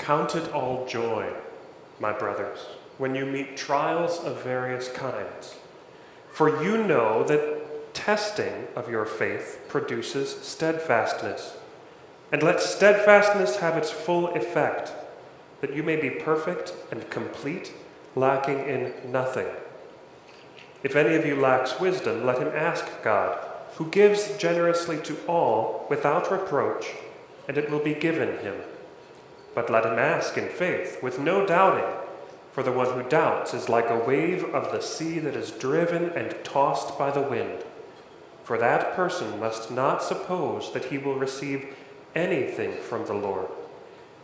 Count it all joy, my brothers, when you meet trials of various kinds. For you know that testing of your faith produces steadfastness. And let steadfastness have its full effect, that you may be perfect and complete, lacking in nothing. If any of you lacks wisdom, let him ask God, who gives generously to all without reproach, and it will be given him. But let him ask in faith, with no doubting, for the one who doubts is like a wave of the sea that is driven and tossed by the wind. For that person must not suppose that he will receive anything from the Lord.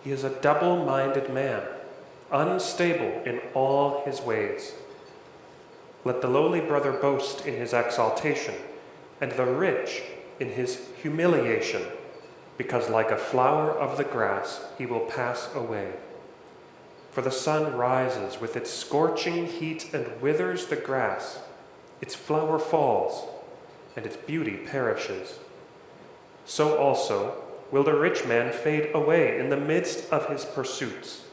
He is a double-minded man, unstable in all his ways. Let the lowly brother boast in his exaltation, and the rich in his humiliation, because like a flower of the grass he will pass away. For the sun rises with its scorching heat and withers the grass. Its flower falls, and its beauty perishes. So also will the rich man fade away in the midst of his pursuits.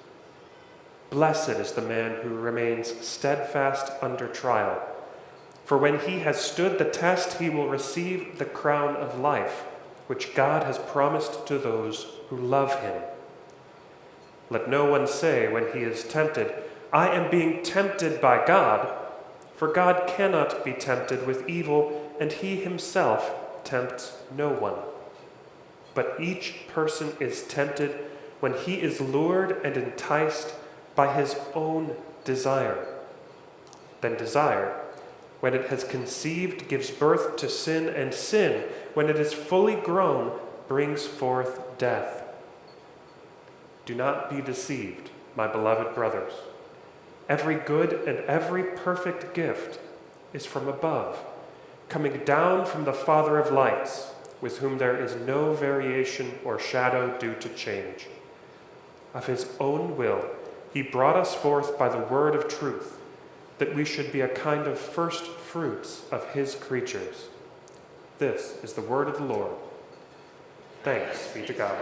Blessed is the man who remains steadfast under trial, for when he has stood the test, he will receive the crown of life, which God has promised to those who love him. Let no one say when he is tempted, I am being tempted by God, for God cannot be tempted with evil, and he himself tempts no one. But each person is tempted when he is lured and enticed by his own desire. Then desire, when it has conceived, gives birth to sin, and sin, when it is fully grown, brings forth death. Do not be deceived, my beloved brothers. Every good and every perfect gift is from above, coming down from the Father of lights, with whom there is no variation or shadow due to change. Of his own will, he brought us forth by the word of truth, that we should be a kind of first fruits of his creatures. This is the word of the Lord. Thanks be to God.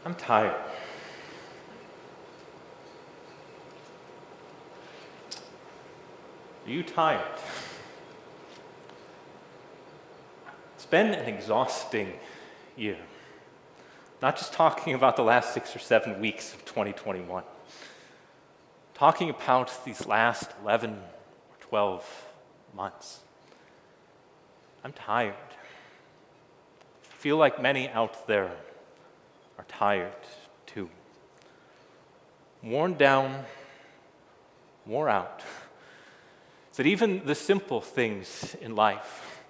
I'm tired. Are you tired? It's been an exhausting year. Not just talking about the last 6 or 7 weeks of 2021. Talking about these last 11 or 12 months. I'm tired. I feel like many out there are tired too. Worn down, wore out. So that even the simple things in life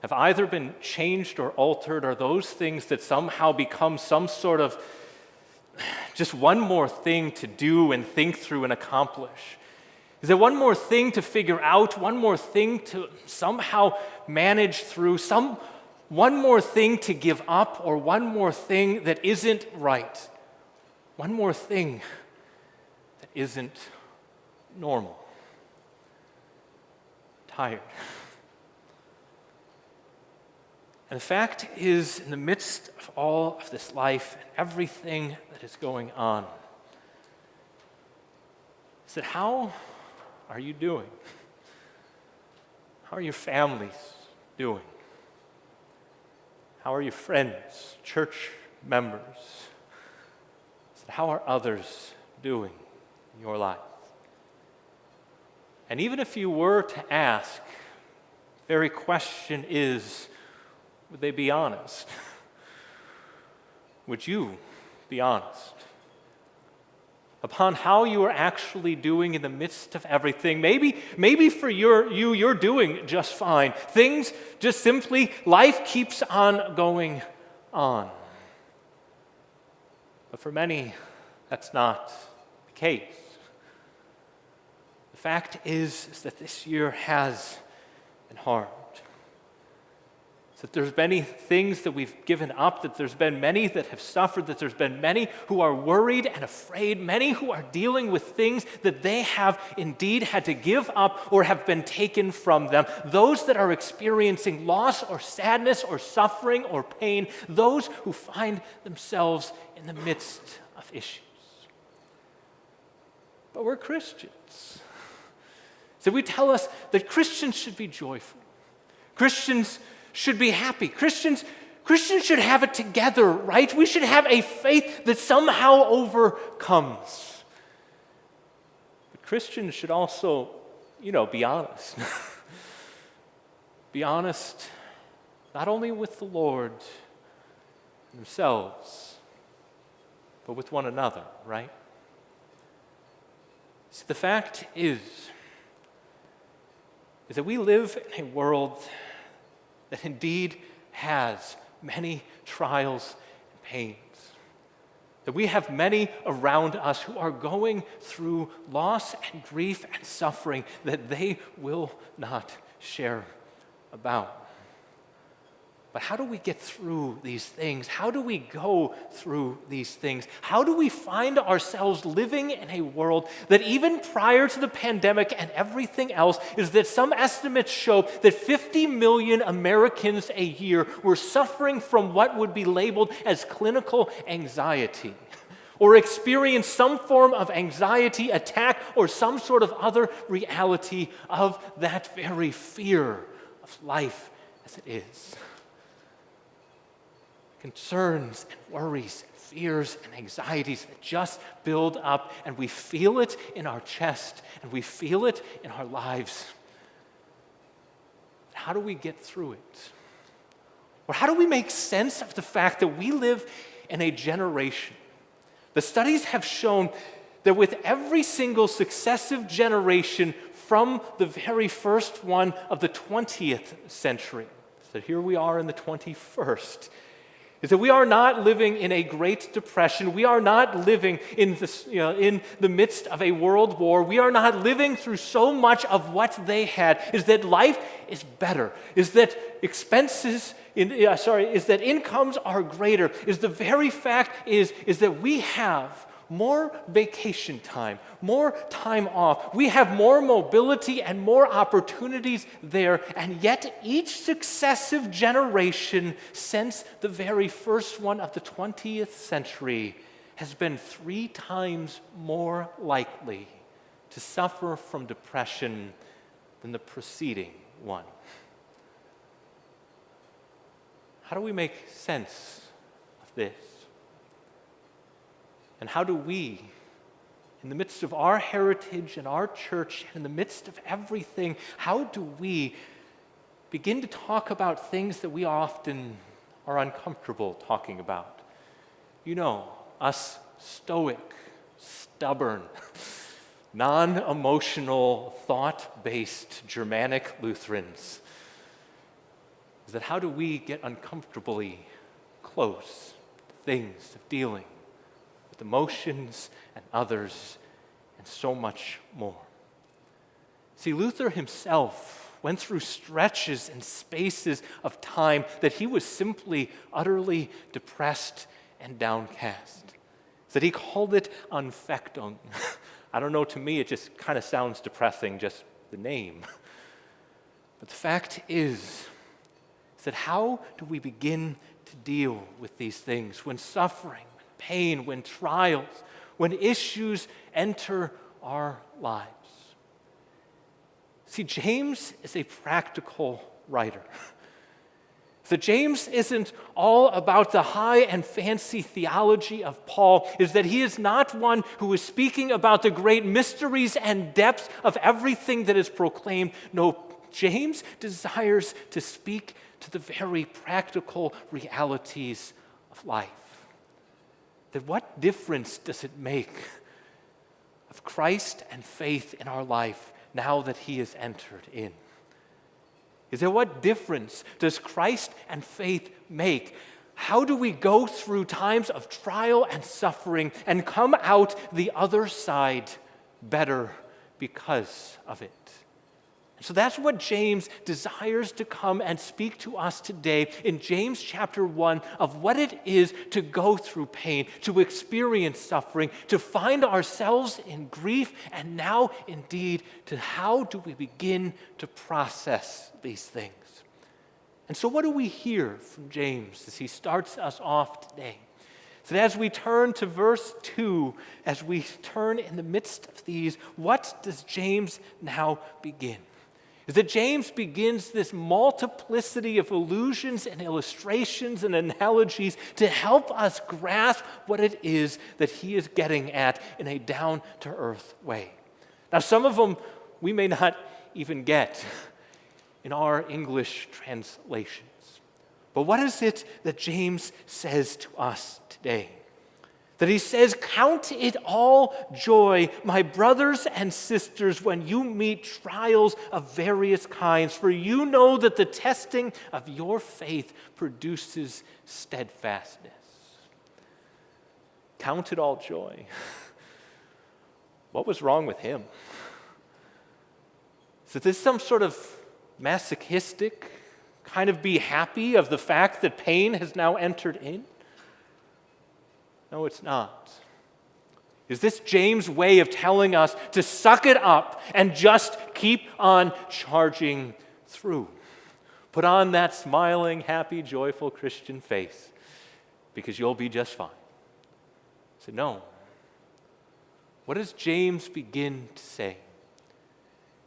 have either been changed or altered, or those things that somehow become some sort of just one more thing to do and think through and accomplish. Is there one more thing to figure out, one more thing to somehow manage through, one more thing to give up, or one more thing that isn't right? One more thing that isn't normal. Tired. And the fact is, in the midst of all of this life and everything that is going on, is that how are you doing? How are your families doing? How are your friends, church members? How are others doing in your life? And even if you were to ask, the very question is, would they be honest? Would you be honest upon how you are actually doing in the midst of everything? Maybe for you're doing just fine. Things just simply, life keeps on going on. But for many, that's not the case. The fact is that this year has been hard. That there's many things that we've given up, that there's been many that have suffered, that there's been many who are worried and afraid, many who are dealing with things that they have indeed had to give up or have been taken from them. Those that are experiencing loss or sadness or suffering or pain, those who find themselves in the midst of issues. But we're Christians. So we tell us that Christians should be joyful. Christians should be happy. Christians should have it together, right? We should have a faith that somehow overcomes. But Christians should also, be honest. Be honest not only with the Lord themselves, but with one another, right? See, the fact is that we live in a world that indeed has many trials and pains. That we have many around us who are going through loss and grief and suffering that they will not share about. But how do we get through these things? How do we go through these things? How do we find ourselves living in a world that even prior to the pandemic and everything else is that some estimates show that 50 million Americans a year were suffering from what would be labeled as clinical anxiety, or experience some form of anxiety attack or some sort of other reality of that very fear of life as it is. Concerns and worries and fears and anxieties that just build up, and we feel it in our chest and we feel it in our lives. How do we get through it? Or how do we make sense of the fact that we live in a generation? The studies have shown that with every single successive generation from the very first one of the 20th century, so here we are in the 21st, is that we are not living in a Great Depression. We are not living in the midst of a world war. We are not living through so much of what they had. Is that life is better? Is that is that incomes are greater? Is the very fact is that we have more vacation time, more time off. We have more mobility and more opportunities there, and yet each successive generation since the very first one of the 20th century has been 3 times more likely to suffer from depression than the preceding one. How do we make sense of this? And how do we, in the midst of our heritage and our church, and in the midst of everything, how do we begin to talk about things that we often are uncomfortable talking about? Us stoic, stubborn, non-emotional, thought-based Germanic Lutherans. Is that how do we get uncomfortably close to things of dealing with emotions and others and so much more? See, Luther himself went through stretches and spaces of time that he was simply utterly depressed and downcast. That he called it Anfechtung. I don't know, to me it just kind of sounds depressing, just the name. But the fact is that how do we begin to deal with these things when suffering, when pain, when trials, when issues enter our lives? See, James is a practical writer. So James isn't all about the high and fancy theology of Paul, is that he is not one who is speaking about the great mysteries and depths of everything that is proclaimed. No, James desires to speak to the very practical realities of life. That what difference does it make of Christ and faith in our life now that he is entered in? Is there what difference does Christ and faith make? How do we go through times of trial and suffering and come out the other side better because of it? And So that's what James desires to come and speak to us today in James chapter 1 of what it is to go through pain, to experience suffering, to find ourselves in grief, and now indeed to how do we begin to process these things. And so what do we hear from James as he starts us off today? So as we turn to verse 2, as we turn in the midst of these, what does James now begin? Is that James begins this multiplicity of allusions and illustrations and analogies to help us grasp what it is that he is getting at in a down-to-earth way. Now, some of them we may not even get in our English translations. But what is it that James says to us today? That he says, "Count it all joy, my brothers and sisters, when you meet trials of various kinds, for you know that the testing of your faith produces steadfastness." Count it all joy. What was wrong with him? Is this some sort of masochistic kind of be happy of the fact that pain has now entered in? No, it's not. Is this James' way of telling us to suck it up and just keep on charging through? Put on that smiling, happy, joyful Christian face because you'll be just fine. So no. What does James begin to say?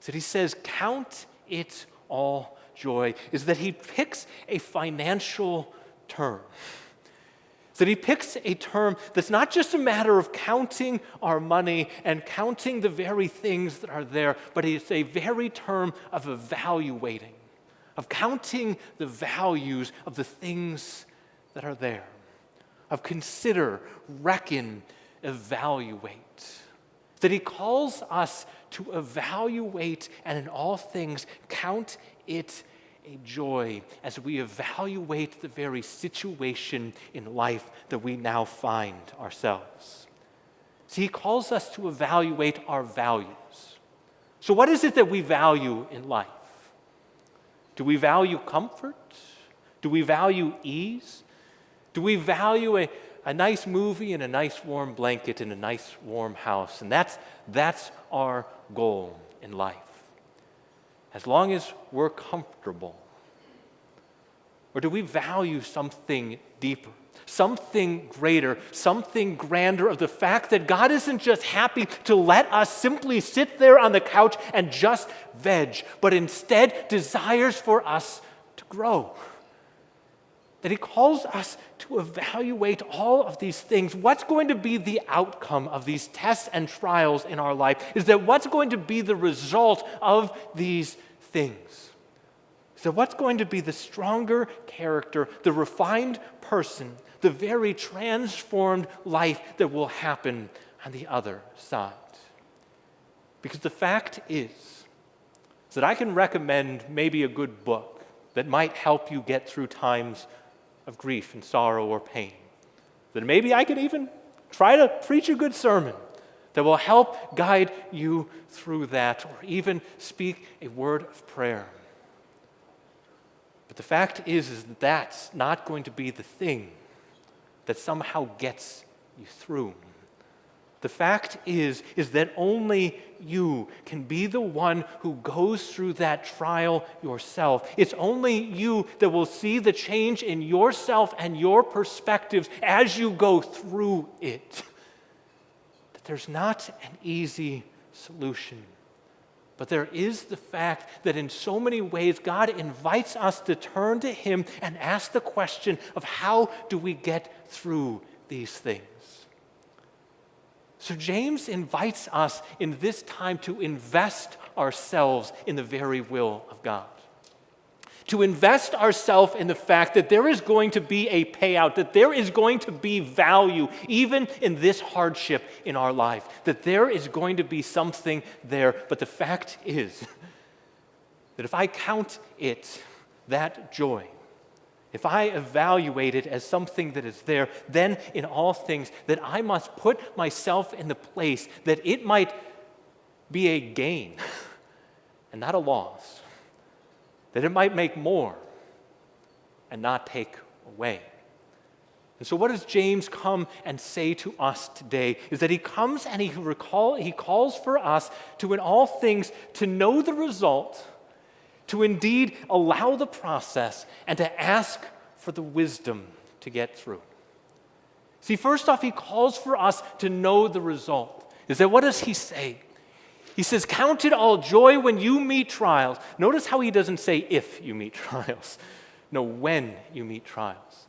So he says, count it all joy, is that he picks a financial term. That he picks a term that's not just a matter of counting our money and counting the very things that are there, but it's a very term of evaluating, of counting the values of the things that are there, of consider, reckon, evaluate. That he calls us to evaluate and in all things count it a joy as we evaluate the very situation in life that we now find ourselves. See, he calls us to evaluate our values. So what is it that we value in life? Do we value comfort? Do we value ease? Do we value a nice movie and a nice warm blanket and a nice warm house? And that's our goal in life. As long as we're comfortable. Or do we value something deeper, something greater, something grander of the fact that God isn't just happy to let us simply sit there on the couch and just veg, but instead desires for us to grow? That he calls us to evaluate all of these things. What's going to be the outcome of these tests and trials in our life? Is that what's going to be the result of these things? So what's going to be the stronger character, the refined person, the very transformed life that will happen on the other side? Because the fact is that I can recommend maybe a good book that might help you get through times of grief and sorrow or pain. That maybe I could even try to preach a good sermon that will help guide you through that, or even speak a word of prayer. But the fact is that that's not going to be the thing that somehow gets you through. The fact is that only you can be the one who goes through that trial yourself. It's only you that will see the change in yourself and your perspectives as you go through it. That there's not an easy solution. But there is the fact that in so many ways, God invites us to turn to him and ask the question of how do we get through these things? So James invites us in this time to invest ourselves in the very will of God. To invest ourselves in the fact that there is going to be a payout, that there is going to be value, even in this hardship in our life, that there is going to be something there. But the fact is that if I count it, that joy, if I evaluate it as something that is there, then in all things that I must put myself in the place that it might be a gain, and not a loss, that it might make more and not take away. And so what does James come and say to us today is that he comes and he calls for us to, in all things, to know the result, to indeed allow the process, and to ask for the wisdom to get through. See, first off, he calls for us to know the result. Is that what does he say? He says, count it all joy when you meet trials. Notice how he doesn't say if you meet trials. No, when you meet trials.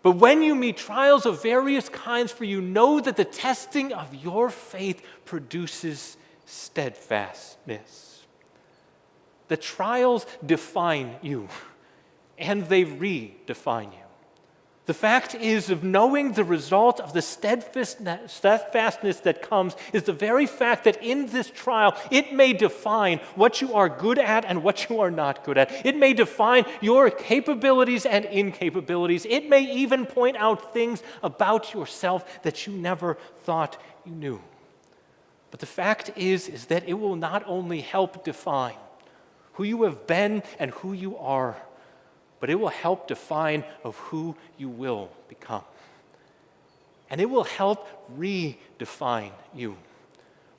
But when you meet trials of various kinds, for you know that the testing of your faith produces steadfastness. The trials define you, and they redefine you. The fact is, of knowing the result of the steadfastness that comes is the very fact that in this trial, it may define what you are good at and what you are not good at. It may define your capabilities and incapabilities. It may even point out things about yourself that you never thought you knew. But the fact is that it will not only help define who you have been and who you are, but it will help define of who you will become. And it will help redefine you.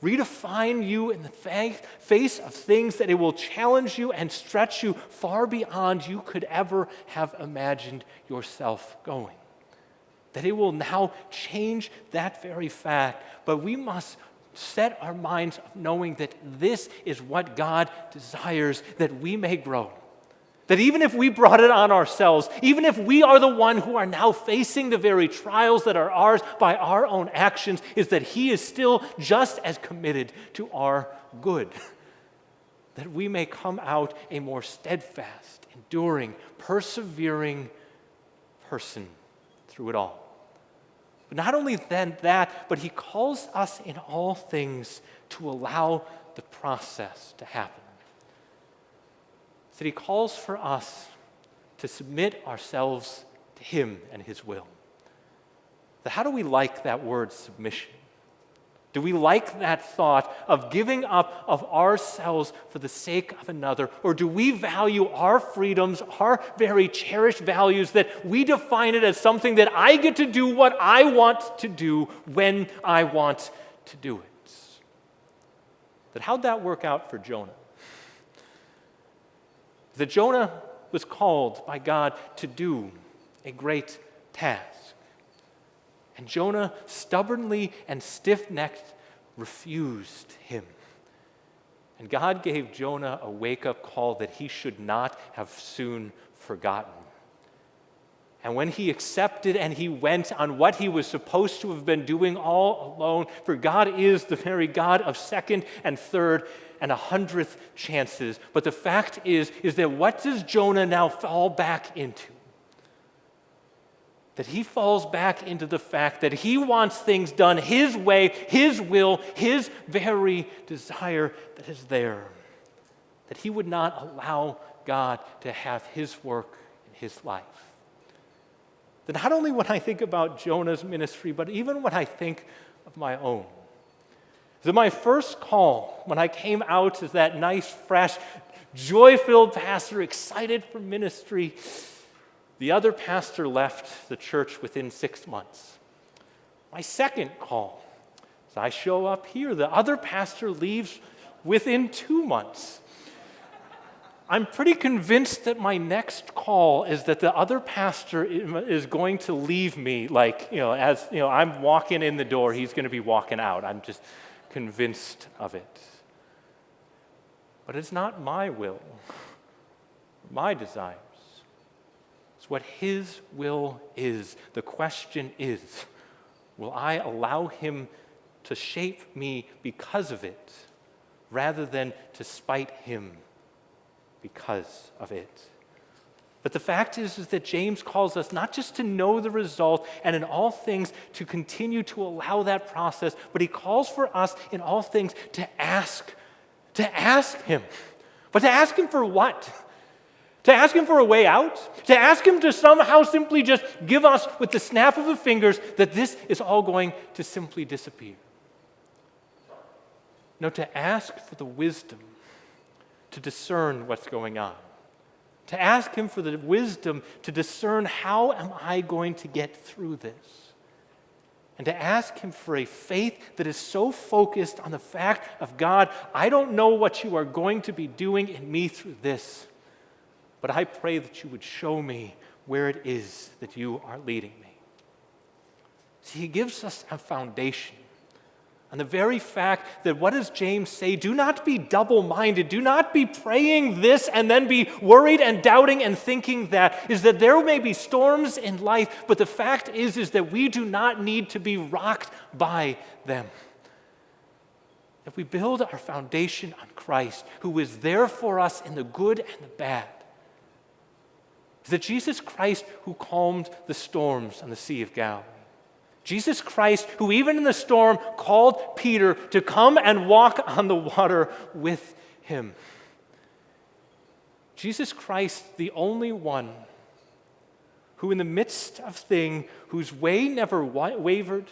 Redefine you in the face of things that it will challenge you and stretch you far beyond you could ever have imagined yourself going. That it will now change that very fact, but we must set our minds of knowing that this is what God desires, that we may grow. That even if we brought it on ourselves, even if we are the one who are now facing the very trials that are ours by our own actions, is that He is still just as committed to our good. That we may come out a more steadfast, enduring, persevering person through it all. But not only then that, but He calls us in all things to allow the process to happen. That He calls for us to submit ourselves to Him and His will. But how do we like that word submission? Do we like that thought of giving up of ourselves for the sake of another? Or do we value our freedoms, our very cherished values, that we define it as something that I get to do what I want to do when I want to do it? But how'd that work out for Jonah? That Jonah was called by God to do a great task. And Jonah stubbornly and stiff-necked refused Him. And God gave Jonah a wake-up call that he should not have soon forgotten. And when he accepted and he went on what he was supposed to have been doing all alone, for God is the very God of second and third and 100th chances. But the fact is that what does Jonah now fall back into? That he falls back into the fact that he wants things done his way, his will, his very desire that is there. That he would not allow God to have His work in his life. That not only when I think about Jonah's ministry, but even when I think of my own. So my first call, when I came out as that nice, fresh, joy-filled pastor, excited for ministry, the other pastor left the church within 6 months. My second call, as I show up here, the other pastor leaves within 2 months. I'm pretty convinced that my next call is that the other pastor is going to leave me, as I'm walking in the door, he's going to be walking out. I'm just convinced of it. But it's not my will, my desires. It's what His will is. The question is, will I allow Him to shape me because of it, rather than to spite Him because of it? But the fact is that James calls us not just to know the result and in all things to continue to allow that process, but he calls for us in all things to ask Him. But to ask Him for what? To ask Him for a way out? To ask Him to somehow simply just give us with the snap of the fingers that this is all going to simply disappear. No, to ask for the wisdom to discern what's going on, to ask him for the wisdom to discern how am I going to get through this, and to ask him for a faith that is so focused on the fact of, God, I don't know what you are going to be doing in me through this, but I pray that you would show me where it is that you are leading me. See, he gives us a foundation on the very fact that, what does James say? Do not be double-minded. Do not be praying this and then be worried and doubting and thinking that. Is that there may be storms in life, but the fact is that we do not need to be rocked by them. That we build our foundation on Christ, who is there for us in the good and the bad. Is that Jesus Christ who calmed the storms on the Sea of Galilee. Jesus Christ, who even in the storm called Peter to come and walk on the water with him. Jesus Christ, the only one who in the midst of things, whose way never wavered,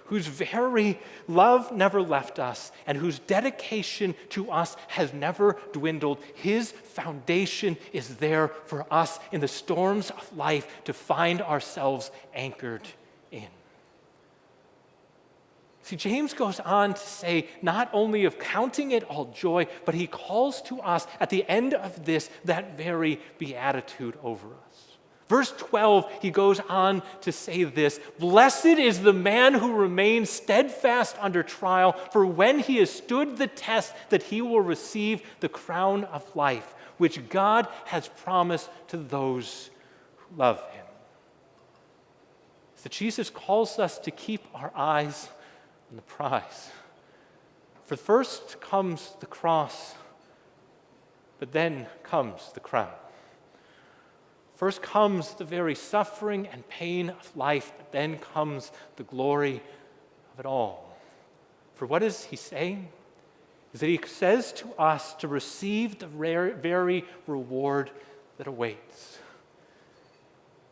whose very love never left us, and whose dedication to us has never dwindled, his foundation is there for us in the storms of life to find ourselves anchored in. See, James goes on to say not only of counting it all joy, but he calls to us at the end of this that very beatitude over us. Verse 12, he goes on to say this: "Blessed is the man who remains steadfast under trial, for when he has stood the test, that he will receive the crown of life, which God has promised to those who love him." So Jesus calls us to keep our eyes on the prize. For first comes the cross, but then comes the crown. First comes the very suffering and pain of life, but then comes the glory of it all. For what is he saying? Is that he says to us to receive the very reward that awaits.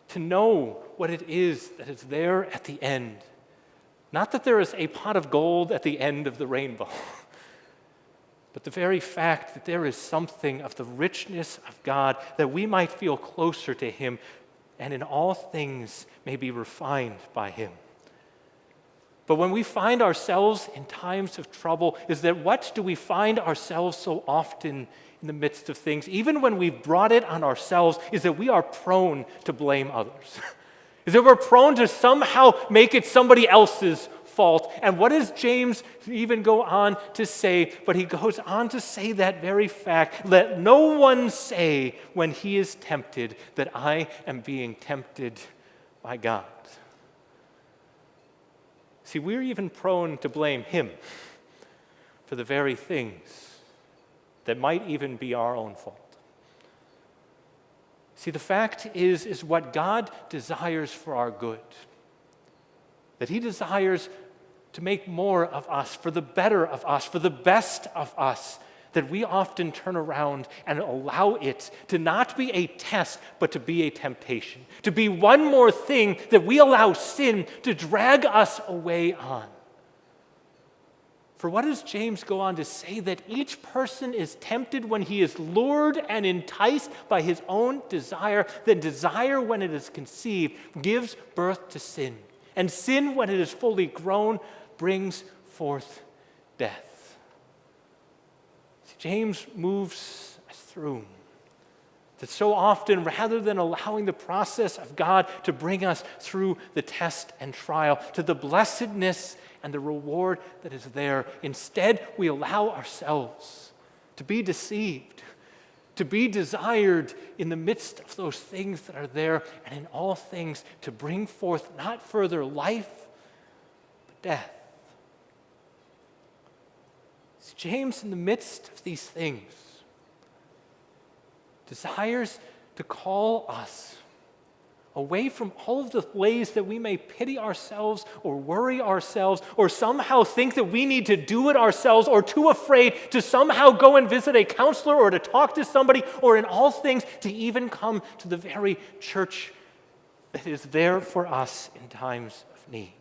To know what it is that is there at the end. Not that there is a pot of gold at the end of the rainbow, but the very fact that there is something of the richness of God, that we might feel closer to him and in all things may be refined by him. But when we find ourselves in times of trouble, is that what do we find ourselves so often in the midst of things, even when we've brought it on ourselves, is that we are prone to blame others. Is that we're prone to somehow make it somebody else's fault. And what does James even go on to say? But he goes on to say that very fact: let no one say when he is tempted that I am being tempted by God. See, we're even prone to blame him for the very things that might even be our own fault. See, the fact is what God desires for our good. That he desires to make more of us, for the better of us, for the best of us, that we often turn around and allow it to not be a test, but to be a temptation. To be one more thing that we allow sin to drag us away on. For what does James go on to say? That each person is tempted when he is lured and enticed by his own desire. Then desire, when it is conceived, gives birth to sin. And sin, when it is fully grown, brings forth death. See, James moves us through. That so often, rather than allowing the process of God to bring us through the test and trial to the blessedness and the reward that is there, instead we allow ourselves to be deceived, to be desired in the midst of those things that are there, and in all things to bring forth not further life, but death. See, James, in the midst of these things, desires to call us away from all of the ways that we may pity ourselves or worry ourselves or somehow think that we need to do it ourselves or too afraid to somehow go and visit a counselor or to talk to somebody, or in all things to even come to the very church that is there for us in times of need.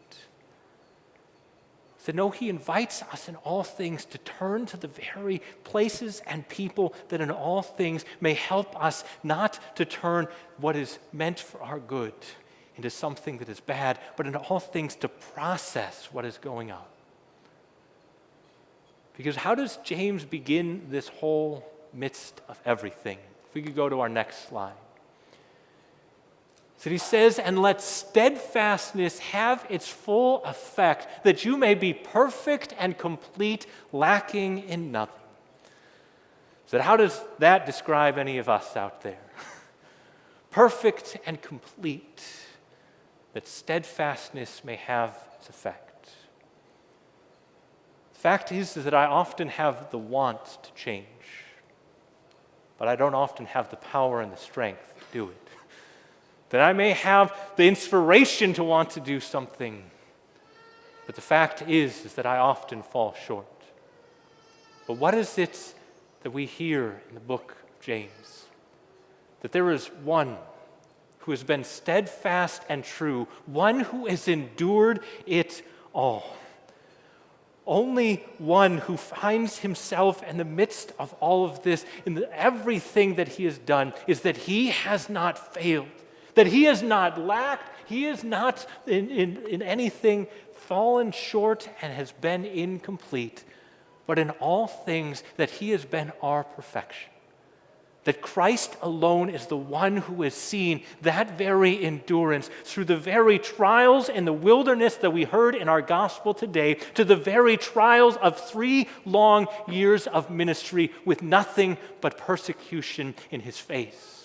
So no, he invites us in all things to turn to the very places and people that in all things may help us not to turn what is meant for our good into something that is bad, but in all things to process what is going on. Because how does James begin this whole midst of everything? If we could go to our next slide. So he says, and let steadfastness have its full effect, that you may be perfect and complete, lacking in nothing. So how does that describe any of us out there? Perfect and complete, that steadfastness may have its effect. The fact is that I often have the want to change, but I don't often have the power and the strength to do it. That I may have the inspiration to want to do something, but the fact is that I often fall short. But what is it that we hear in the book of James? That there is one who has been steadfast and true, one who has endured it all. Only one who finds himself in the midst of all of this, in everything that he has done, is that he has not failed. That he has not lacked, he has not in anything fallen short and has been incomplete, but in all things that he has been our perfection. That Christ alone is the one who has seen that very endurance through the very trials in the wilderness that we heard in our gospel today, to the very trials of 3 long years of ministry with nothing but persecution in his face.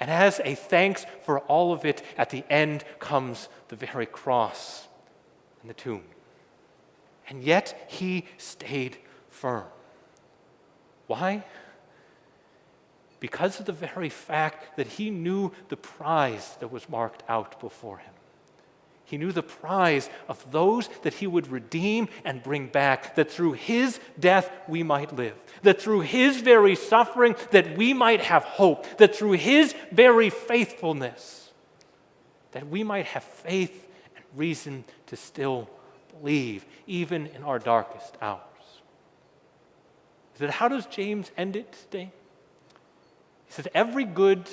And as a thanks for all of it, at the end comes the very cross and the tomb. And yet he stayed firm. Why? Because of the very fact that he knew the prize that was marked out before him. He knew the prize of those that he would redeem and bring back, that through his death we might live, that through his very suffering that we might have hope, that through his very faithfulness that we might have faith and reason to still believe, even in our darkest hours. That how does James end it today? He says, every good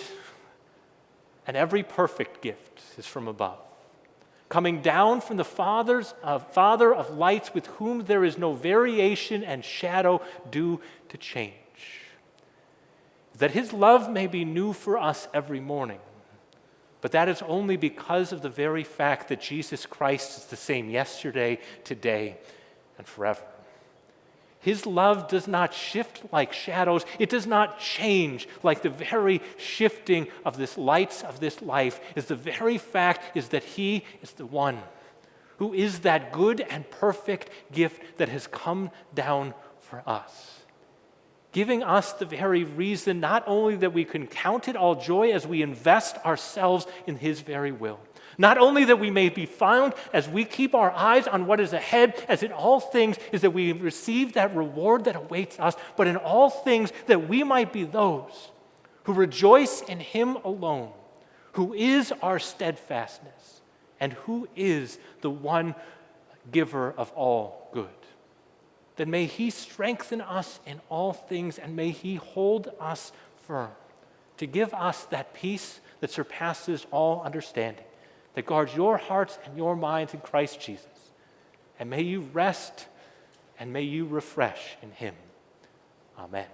and every perfect gift is from above, coming down from the Father of lights, with whom there is no variation and shadow due to change. That his love may be new for us every morning, but that is only because of the very fact that Jesus Christ is the same yesterday, today, and forever. His love does not shift like shadows. It does not change like the very shifting of this lights of this life. Is the very fact is that he is the one who is that good and perfect gift that has come down for us, giving us the very reason not only that we can count it all joy as we invest ourselves in his very will, not only that we may be found as we keep our eyes on what is ahead, as in all things is that we receive that reward that awaits us, but in all things that we might be those who rejoice in him alone, who is our steadfastness, and who is the one giver of all good. Then may he strengthen us in all things, and may he hold us firm to give us that peace that surpasses all understanding, that guards your hearts and your minds in Christ Jesus. And may you rest and may you refresh in him. Amen.